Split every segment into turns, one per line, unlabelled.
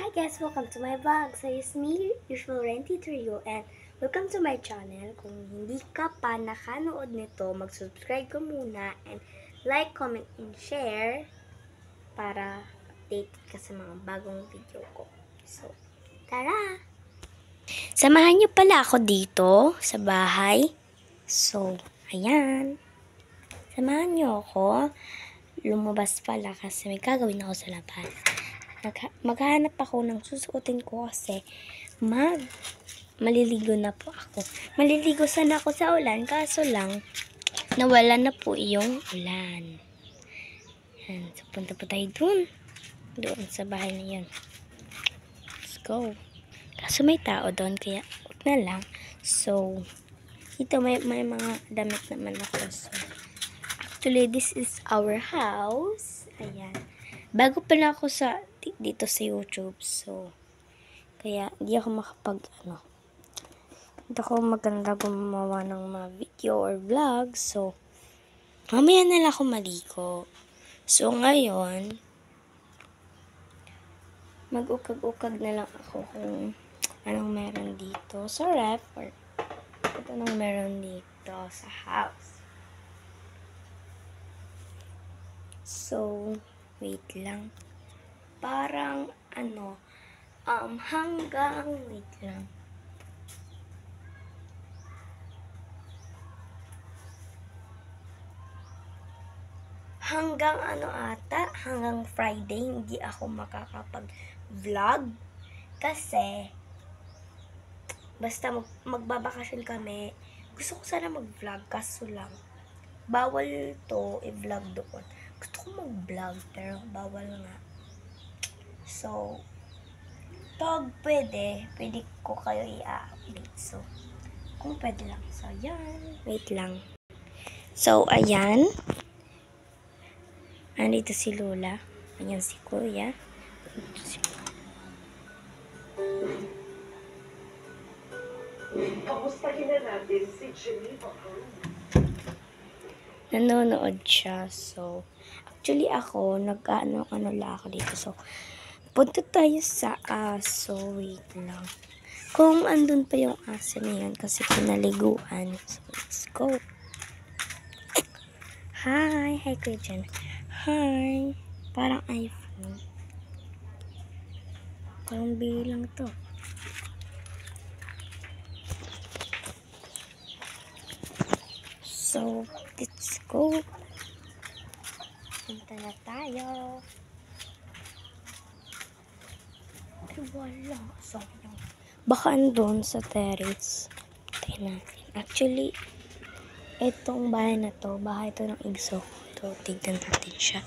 Hi guys, welcome to my vlog. So it's me, usual Renty Trio, and welcome to my channel. Kung hindi ka pa nakanood nito, mag-subscribe ka muna and like, comment, and share para update ka sa mga bagong video ko. So, tara! Samahan niyo pala ako dito sa bahay. So, ayan. Samahan niyo ako. Lumabas pala kasi may gagawin ako sa labas. Maghahanap ako ng susuotin ko kasi maliligo na po ako. Maliligo sana ako sa ulan, kaso lang nawala na po yung ulan. Yan, so punta po tayo doon sa bahay na yun. Let's go. Kaso may tao doon, kaya huwag na lang. So, ito may mga damit naman ako. So, actually, this is our house. Ayan. Bago pa lang ako dito sa YouTube. So, kaya hindi ako hindi ako maganda gumawa ng mga video or vlog. So, mamaya na lang ako maligo. So, ngayon, mag-ukag-ukag na lang ako kung anong meron dito sa ref or anong meron dito sa house. So, wait lang. Parang, wait lang. Hanggang Friday, hindi ako makakapag-vlog. Kasi, basta magbabakasyon kami, gusto ko sana mag-vlog, kaso lang, bawal to i-vlog doon. Gusto ko mag-vlog, pero bawal nga. So, pag pwede ko kayo i-update. So, kung pwede lang. So, ayan. Wait lang. So, ayan. Andito si Lola. Ayan si Kuya.
Kamustahin na natin si Geneva.
Nanonood siya. So, actually ako, lang ako dito. So, punta tayo sa aso. Wait lang. Kung andun pa yung aso na yun kasi pinaliguan. So, let's go. Hi! Hi, Kuya Jen. Hi! Parang iPhone. Parang bili lang to. So, let's go. Punta na tayo. Ay, wala. Sayang. Baka andun sa terrace. Tingnan natin. Actually, itong bahay na to, bahay to ng igso. So, tignan natin siya.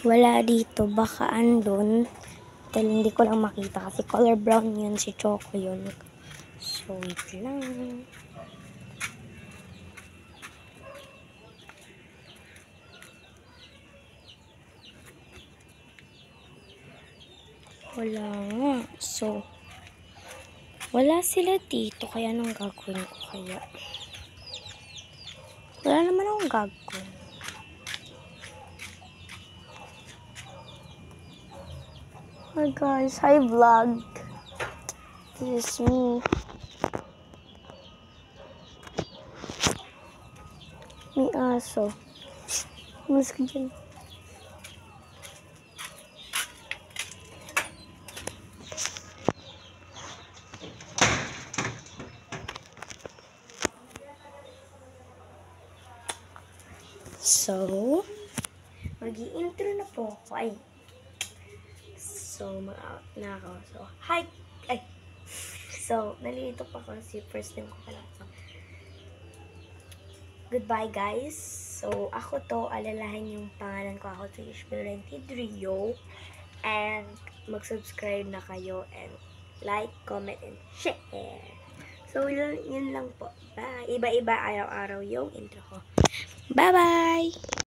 Wala dito. Baka andun. Dahil hindi ko lang makita kasi color brown yun. Si Choco yun. So, wait lang. Wala nga. So, wala sila dito. Kaya anong gagawin ko kaya? Wala naman akong gagawin. Hi guys. Hi vlog. This is me. May aso. Mas ka dyan. So, mag-i-intro na po ako. Ay. So, mag-out na ako. So, hi! Ay! So, nalilito pa ako kasi first time ko pala. So, goodbye guys. So, ako to, alalahan yung pangalan ko. Ako to Usual Renty Trio. And, mag-subscribe na kayo. And, like, comment, and share. So, yun lang po. Bye! Iba-iba araw-araw yung intro ko. Bye-bye!